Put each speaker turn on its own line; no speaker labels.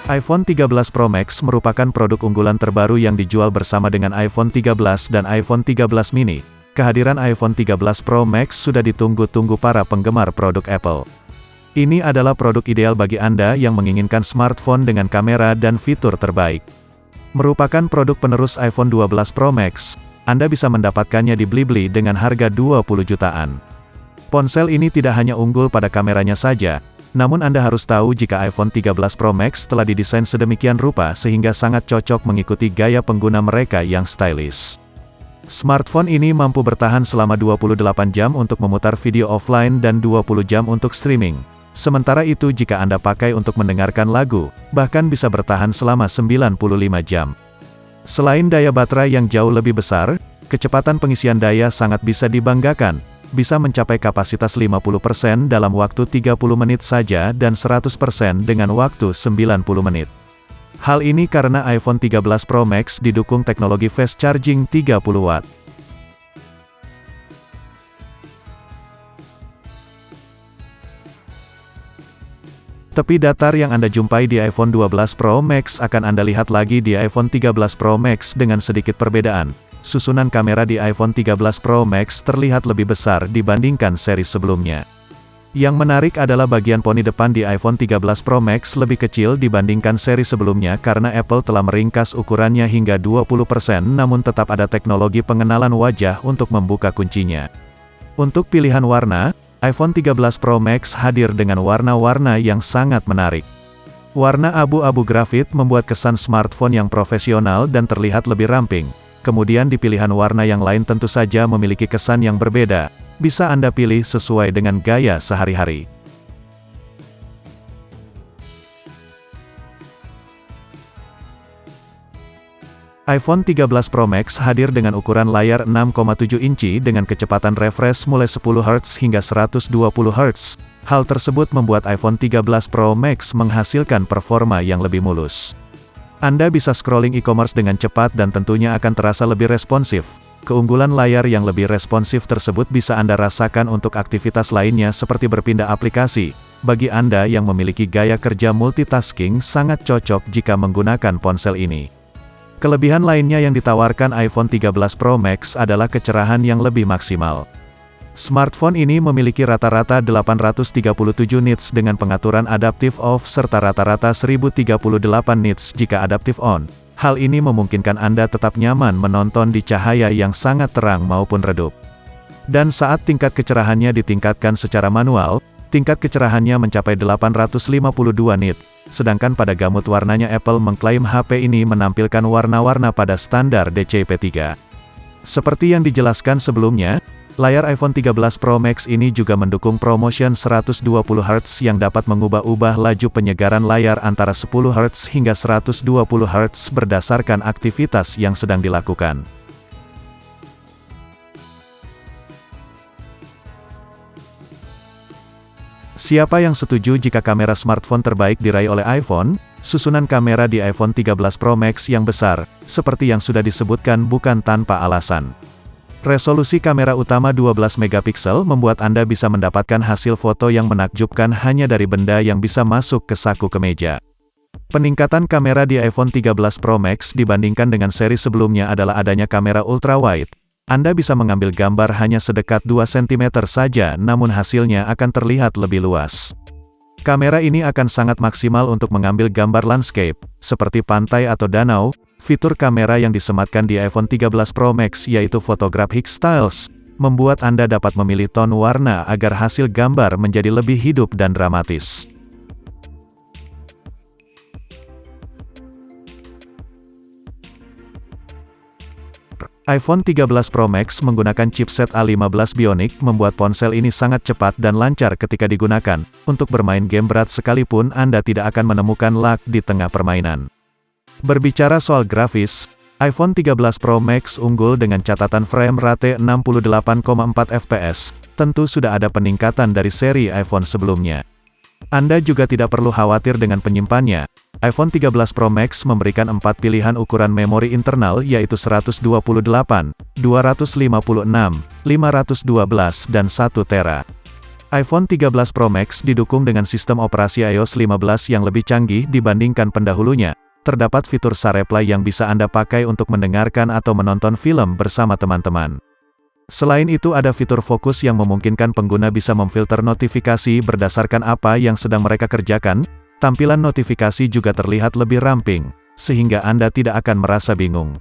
iPhone 13 Pro Max merupakan produk unggulan terbaru yang dijual bersama dengan iPhone 13 dan iPhone 13 mini. Kehadiran iPhone 13 Pro Max sudah ditunggu-tunggu para penggemar produk Apple. Ini adalah produk ideal bagi Anda yang menginginkan smartphone dengan kamera dan fitur terbaik. Merupakan produk penerus iPhone 12 Pro Max, Anda bisa mendapatkannya di Blibli dengan harga 20 jutaan. Ponsel ini tidak hanya unggul pada kameranya saja, namun Anda harus tahu jika iPhone 13 Pro Max telah didesain sedemikian rupa sehingga sangat cocok mengikuti gaya pengguna mereka yang stylish. Smartphone ini mampu bertahan selama 28 jam untuk memutar video offline dan 20 jam untuk streaming. Sementara itu jika Anda pakai untuk mendengarkan lagu, bahkan bisa bertahan selama 95 jam. Selain daya baterai yang jauh lebih besar, kecepatan pengisian daya sangat bisa dibanggakan. Bisa mencapai kapasitas 50% dalam waktu 30 menit saja dan 100% dengan waktu 90 menit. Hal ini karena iPhone 13 Pro Max didukung teknologi fast charging 30 watt. Tepi datar yang Anda jumpai di iPhone 12 Pro Max akan Anda lihat lagi di iPhone 13 Pro Max dengan sedikit perbedaan. Susunan kamera di iPhone 13 Pro Max terlihat lebih besar dibandingkan seri sebelumnya. Yang menarik adalah bagian poni depan di iPhone 13 Pro Max lebih kecil dibandingkan seri sebelumnya karena Apple telah meringkas ukurannya hingga 20% namun tetap ada teknologi pengenalan wajah untuk membuka kuncinya. Untuk pilihan warna, iPhone 13 Pro Max hadir dengan warna-warna yang sangat menarik. Warna abu-abu grafit membuat kesan smartphone yang profesional dan terlihat lebih ramping. Kemudian di pilihan warna yang lain tentu saja memiliki kesan yang berbeda, bisa Anda pilih sesuai dengan gaya sehari-hari. iPhone 13 Pro Max hadir dengan ukuran layar 6,7 inci dengan kecepatan refresh mulai 10 Hz hingga 120 Hz. Hal tersebut membuat iPhone 13 Pro Max menghasilkan performa yang lebih mulus. Anda bisa scrolling e-commerce dengan cepat dan tentunya akan terasa lebih responsif. Keunggulan layar yang lebih responsif tersebut bisa Anda rasakan untuk aktivitas lainnya seperti berpindah aplikasi. Bagi Anda yang memiliki gaya kerja multitasking sangat cocok jika menggunakan ponsel ini. Kelebihan lainnya yang ditawarkan iPhone 13 Pro Max adalah kecerahan yang lebih maksimal. Smartphone ini memiliki rata-rata 837 nits dengan pengaturan adaptive off serta rata-rata 1038 nits jika adaptive on. Hal ini memungkinkan Anda tetap nyaman menonton di cahaya yang sangat terang maupun redup. Dan saat tingkat kecerahannya ditingkatkan secara manual, tingkat kecerahannya mencapai 852 nit. Sedangkan pada gamut warnanya Apple mengklaim HP ini menampilkan warna-warna pada standar DCP-3. Seperti yang dijelaskan sebelumnya, layar iPhone 13 Pro Max ini juga mendukung ProMotion 120 Hz yang dapat mengubah-ubah laju penyegaran layar antara 10 Hz hingga 120 Hz berdasarkan aktivitas yang sedang dilakukan. Siapa yang setuju jika kamera smartphone terbaik diraih oleh iPhone? Susunan kamera di iPhone 13 Pro Max yang besar, seperti yang sudah disebutkan bukan tanpa alasan. Resolusi kamera utama 12 megapiksel membuat Anda bisa mendapatkan hasil foto yang menakjubkan hanya dari benda yang bisa masuk ke saku kemeja. Peningkatan kamera di iPhone 13 Pro Max dibandingkan dengan seri sebelumnya adalah adanya kamera ultrawide. Anda bisa mengambil gambar hanya sedekat 2 cm saja namun hasilnya akan terlihat lebih luas. Kamera ini akan sangat maksimal untuk mengambil gambar landscape, seperti pantai atau danau. Fitur kamera yang disematkan di iPhone 13 Pro Max yaitu Photographic Styles, membuat Anda dapat memilih ton warna agar hasil gambar menjadi lebih hidup dan dramatis. iPhone 13 Pro Max menggunakan chipset A15 Bionic membuat ponsel ini sangat cepat dan lancar ketika digunakan. Untuk bermain game berat sekalipun Anda tidak akan menemukan lag di tengah permainan. Berbicara soal grafis, iPhone 13 Pro Max unggul dengan catatan frame rate 68,4 fps. Tentu sudah ada peningkatan dari seri iPhone sebelumnya. Anda juga tidak perlu khawatir dengan penyimpanannya. iPhone 13 Pro Max memberikan 4 pilihan ukuran memori internal yaitu 128, 256, 512, dan 1 tera. iPhone 13 Pro Max didukung dengan sistem operasi iOS 15 yang lebih canggih dibandingkan pendahulunya. Terdapat fitur SharePlay yang bisa Anda pakai untuk mendengarkan atau menonton film bersama teman-teman. Selain itu ada fitur fokus yang memungkinkan pengguna bisa memfilter notifikasi berdasarkan apa yang sedang mereka kerjakan. Tampilan notifikasi juga terlihat lebih ramping, sehingga Anda tidak akan merasa bingung.